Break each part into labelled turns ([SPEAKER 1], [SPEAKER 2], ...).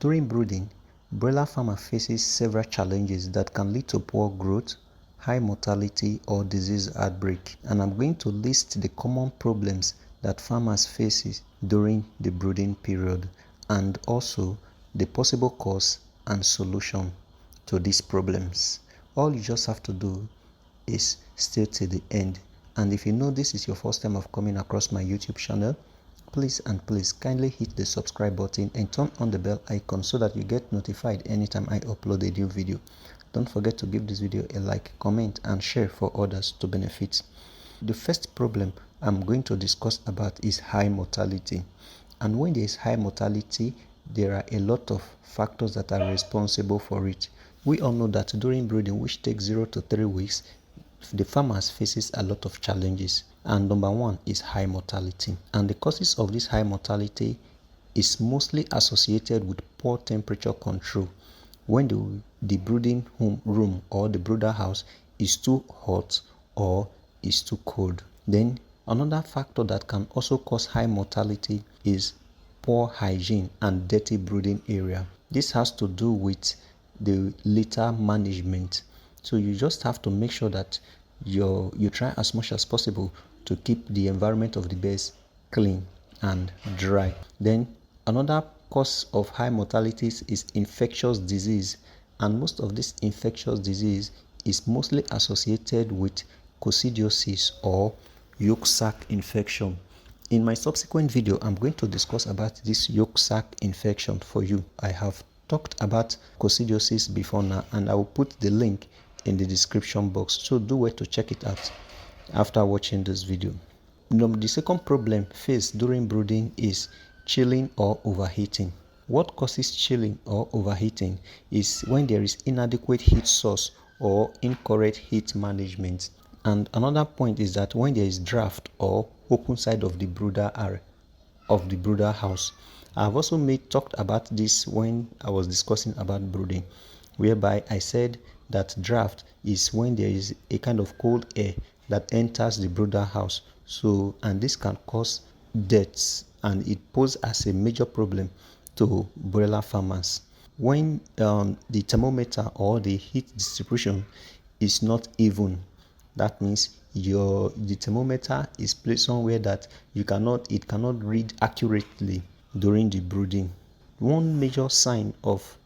[SPEAKER 1] During brooding, broiler farmer faces several challenges that can lead to poor growth, high mortality or disease outbreak, and I'm going to list the common problems that farmers face during the brooding period and also the possible cause and solution to these problems. All you just have to do is stay till the end. And if you know this is your first time of coming across my YouTube channel, please kindly hit the subscribe button and turn on the bell icon so that you get notified anytime I upload a new video. Don't forget to give this video a like, comment and share for others to benefit. The first problem I'm going to discuss about is high mortality. And when there is high mortality, there are a lot of factors that are responsible for it. We all know that during brooding, which takes 0 to 3 weeks, the farmers faces a lot of challenges, and number one is high mortality. And the causes of this high mortality is mostly associated with poor temperature control. When the brooding room or the brooder house is too hot or is too cold. Then another factor that can also cause high mortality is poor hygiene and dirty brooding area. This has to do with the litter management. So you just have to make sure that you try as much as possible to keep the environment of the base clean and dry. Then another cause of high mortalities is infectious disease, and most of this infectious disease is mostly associated with coccidiosis or yolk sac infection. In my subsequent video, I'm going to discuss about this yolk sac infection for you. I have talked about coccidiosis before now, and I will put the link in the description box, so do well to check it out after watching this video. The second problem faced during brooding is chilling or overheating. What causes chilling or overheating is when there is inadequate heat source or incorrect heat management. And another point is that when there is draft or open side of the brooder area of the brooder house. I've also talked about this when I was discussing about brooding, whereby I said that draft is when there is a kind of cold air that enters the brooder house. So, and this can cause deaths, and it poses as a major problem to broiler farmers. When the thermometer or the heat distribution is not even, that means the thermometer is placed somewhere that it cannot read accurately during the brooding. One major sign of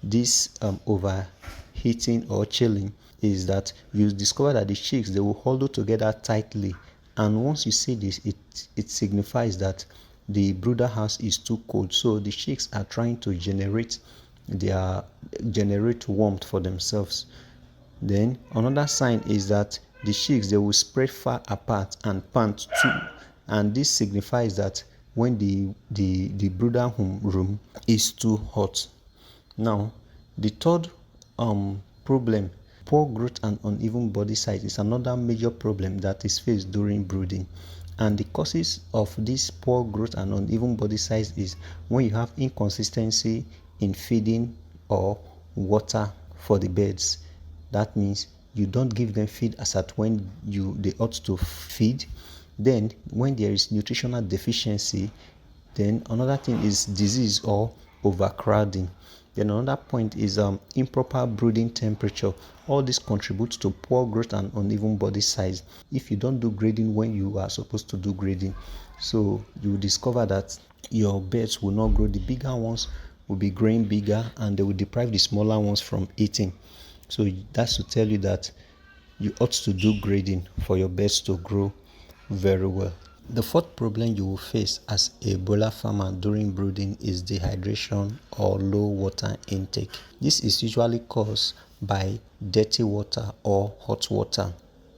[SPEAKER 1] this overheating or chilling is that you discover that the chicks, they will huddle together tightly, and once you see this, it signifies that the brooder house is too cold. So the chicks are trying to generate warmth for themselves. Then another sign is that the chicks, they will spread far apart and pant too, and this signifies that when the brooder room is too hot. Now, the third problem, poor growth and uneven body size, is another major problem that is faced during brooding. And the causes of this poor growth and uneven body size is when you have inconsistency in feeding or water for the birds. That means you don't give them feed as at when they ought to feed. Then when there is nutritional deficiency, then another thing is disease or overcrowding. Then another point is improper brooding temperature. All this contributes to poor growth and uneven body size. If you don't do grading when you are supposed to do grading, so you will discover that your birds will not grow. The bigger ones will be growing bigger, and they will deprive the smaller ones from eating. So that's to tell you that you ought to do grading for your birds to grow very well. The fourth problem you will face as a broiler farmer during brooding is dehydration or low water intake. This is usually caused by dirty water or hot water.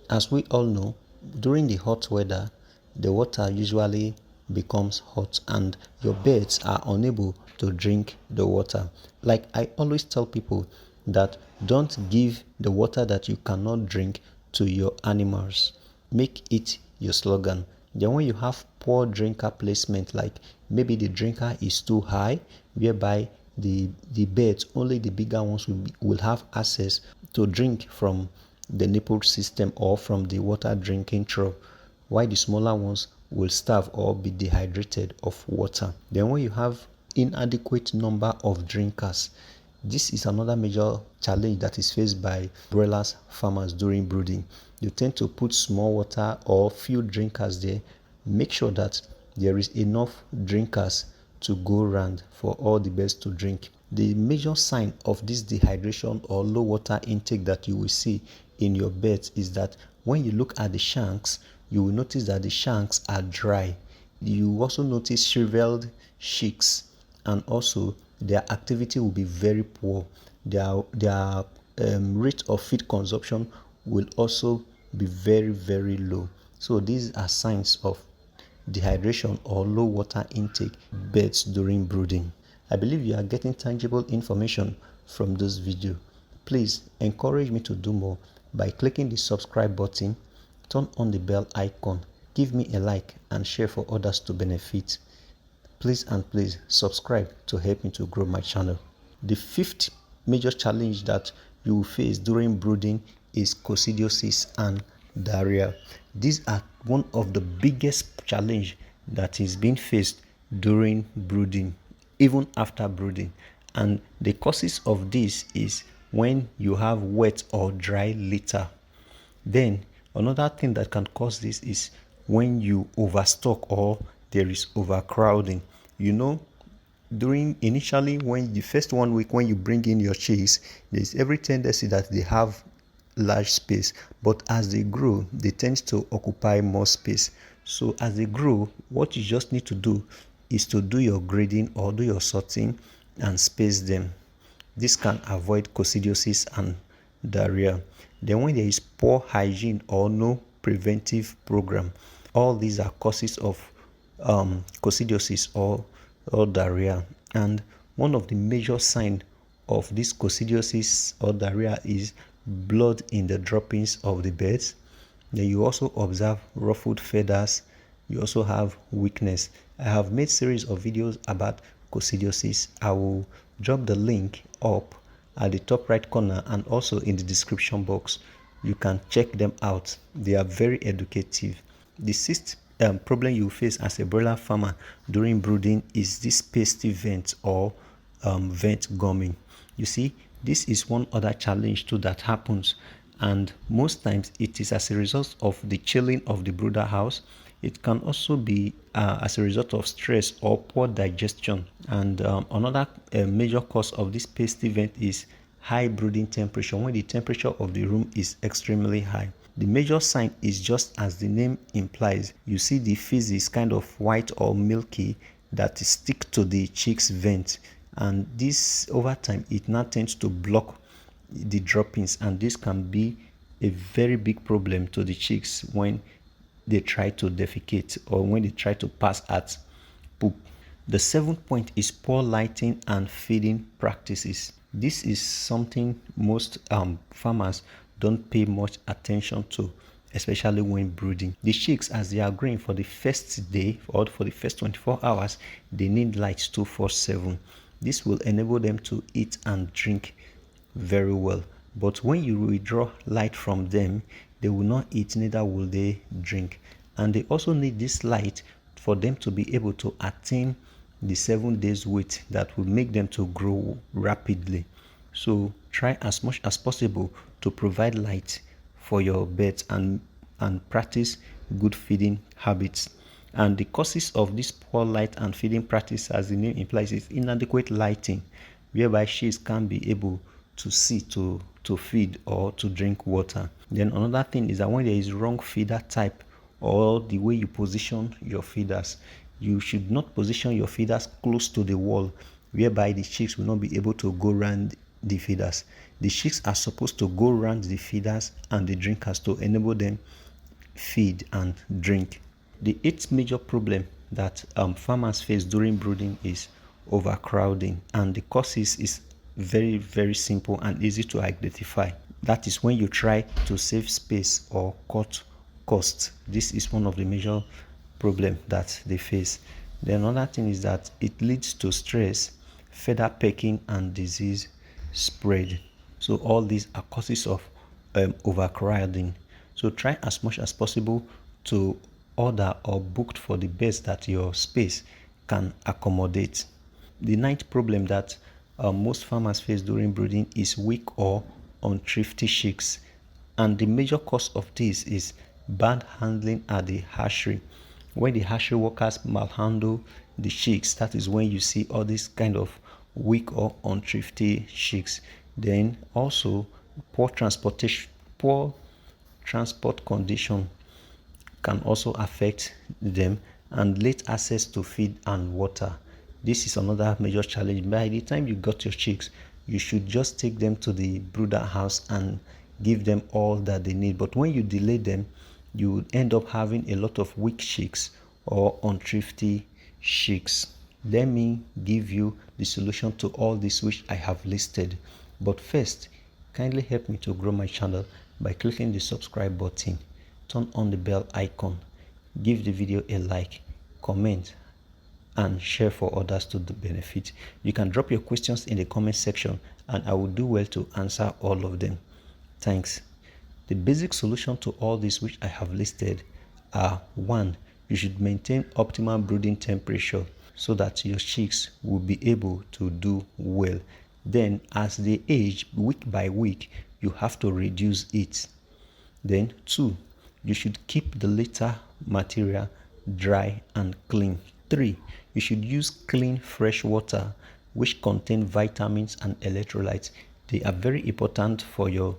[SPEAKER 1] As we all know, during the hot weather, the water usually becomes hot and your birds are unable to drink the water. Like I always tell people that don't give the water that you cannot drink to your animals. Make it your slogan. Then when you have poor drinker placement, like maybe the drinker is too high, whereby the birds, only the bigger ones will have access to drink from the nipple system or from the water drinking trough, while the smaller ones will starve or be dehydrated of water. Then when you have inadequate number of drinkers. This is another major challenge that is faced by broilers farmers during brooding. You tend to put small water or few drinkers there. Make sure that there is enough drinkers to go around for all the birds to drink. The major sign of this dehydration or low water intake that you will see in your birds is that when you look at the shanks, you will notice that the shanks are dry. You also notice shriveled cheeks, and also their activity will be very poor. Their rate of feed consumption will also be very, very low. So these are signs of dehydration or low water intake birds during brooding. I believe you are getting tangible information from this video. Please encourage me to do more by clicking the subscribe button, turn on the bell icon, give me a like and share for others to benefit. Please subscribe to help me to grow my channel. The fifth major challenge that you will face during brooding is coccidiosis and diarrhea. These are one of the biggest challenge that is being faced during brooding, even after brooding. And the causes of this is when you have wet or dry litter. Then another thing that can cause this is when you overstock or there is overcrowding. During initially when the first 1 week when you bring in your chicks, there's every tendency that they have large space, but as they grow they tend to occupy more space. So as they grow, what you just need to do is to do your grading or do your sorting and space them. This can avoid coccidiosis and diarrhea. Then when there is poor hygiene or no preventive program, all these are causes of coccidiosis or diarrhea. And one of the major signs of this coccidiosis or diarrhea is blood in the droppings of the birds. Then you also observe ruffled feathers. You also have weakness. I have made series of videos about coccidiosis. I will drop the link up at the top right corner and also in the description box. You can check them out. They are very educative. The sixth problem you face as a broiler farmer during brooding is this pasty vent or vent gumming. You see, this is one other challenge too that happens, and most times it is as a result of the chilling of the brooder house. It can also be as a result of stress or poor digestion. And another major cause of this pasty vent is high brooding temperature, when the temperature of the room is extremely high. The major sign is just as the name implies. You see the feces kind of white or milky that stick to the chick's vent, and this over time it now tends to block the droppings, and this can be a very big problem to the chicks when they try to defecate or when they try to pass at poop. The seventh point is poor lighting and feeding practices. This is something most farmers don't pay much attention to, especially when brooding. The chicks, as they are growing for the first day or for the first 24 hours, they need lights 24/7. This will enable them to eat and drink very well. But when you withdraw light from them, they will not eat, neither will they drink. And they also need this light for them to be able to attain the 7 days weight that will make them to grow rapidly. So try as much as possible to provide light for your birds and practice good feeding habits. And the causes of this poor light and feeding practice, as the name implies, is inadequate lighting, whereby chicks can't be able to see to feed or to drink water. Then another thing is that when there is wrong feeder type or the way you position your feeders, you should not position your feeders close to the wall, whereby the chicks will not be able to go around the feeders. The chicks are supposed to go around the feeders and the drinkers to enable them feed and drink. The eighth major problem that farmers face during brooding is overcrowding, and the causes is very, very simple and easy to identify. That is when you try to save space or cut costs. This is one of the major problems that they face. Then another thing is that it leads to stress, feather pecking, and disease spread. So all these are causes of overcrowding. So try as much as possible to order or book for the best that your space can accommodate. The ninth problem that most farmers face during brooding is weak or unthrifty chicks. And the major cause of this is bad handling at the hatchery. When the hatchery workers malhandle the chicks, that is when you see all these kind of weak or unthrifty chicks. Then also poor transport condition can also affect them, and late access to feed and water. This is another major challenge. By the time you got your chicks, you should just take them to the brooder house and give them all that they need. But when you delay them, you would end up having a lot of weak chicks or unthrifty chicks. Let me give you the solution to all this which I have listed. But first, kindly help me to grow my channel by clicking the subscribe button, turn on the bell icon, give the video a like, comment, and share for others to benefit. You can drop your questions in the comment section and I will do well to answer all of them. Thanks. The basic solution to all this which I have listed are: 1. You should maintain optimal brooding temperature so that your chicks will be able to do well. Then as they age week by week, you have to reduce it. Then 2. You should keep the litter material dry and clean. 3. You should use clean fresh water which contain vitamins and electrolytes. They are very important for your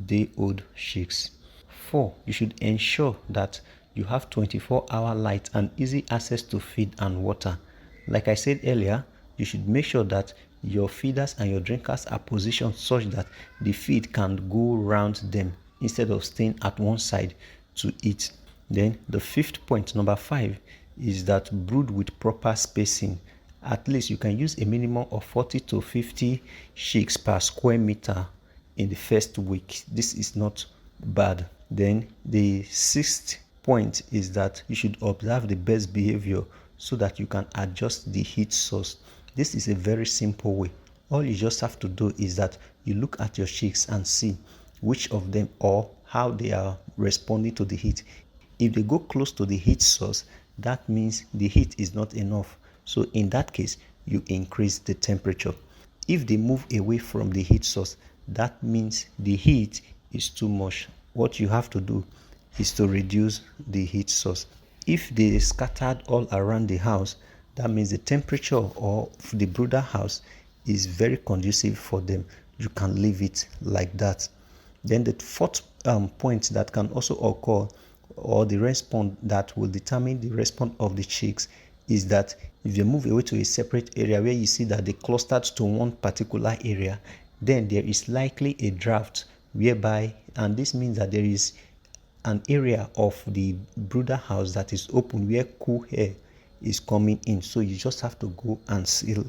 [SPEAKER 1] day-old chicks. 4. You should ensure that you have 24-hour light and easy access to feed and water. Like I said earlier, you should make sure that your feeders and your drinkers are positioned such that the feed can go around them instead of staying at one side to eat. Then the fifth point, number 5, is that brood with proper spacing. At least you can use a minimum of 40 to 50 chicks per square meter in the first week. This is not bad. Then the sixth point is that you should observe the best behavior so that you can adjust the heat source. This is a very simple way. All you just have to do is that you look at your chicks and see which of them or how they are responding to the heat. If they go close to the heat source, that means the heat is not enough. So in that case, you increase the temperature. If they move away from the heat source, that means the heat is too much. What you have to do is to reduce the heat source. If they scattered all around the house, that means the temperature of the brooder house is very conducive for them. You can leave it like that. Then the fourth point that can also occur, or the response that will determine the response of the chicks, is that if they move away to a separate area where you see that they clustered to one particular area, then there is likely a draft whereby, and this means that there is an area of the brooder house that is open where cool air is coming in. So you just have to go and seal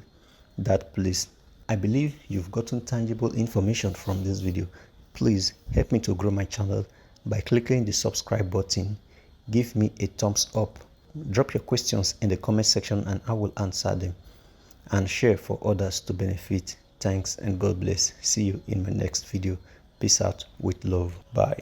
[SPEAKER 1] that place. I believe you've gotten tangible information from this video. Please help me to grow my channel by clicking the subscribe button. Give me a thumbs up. Drop your questions in the comment section and I will answer them, and share for others to benefit. Thanks and God bless. See you in my next video. Peace out with love. Bye.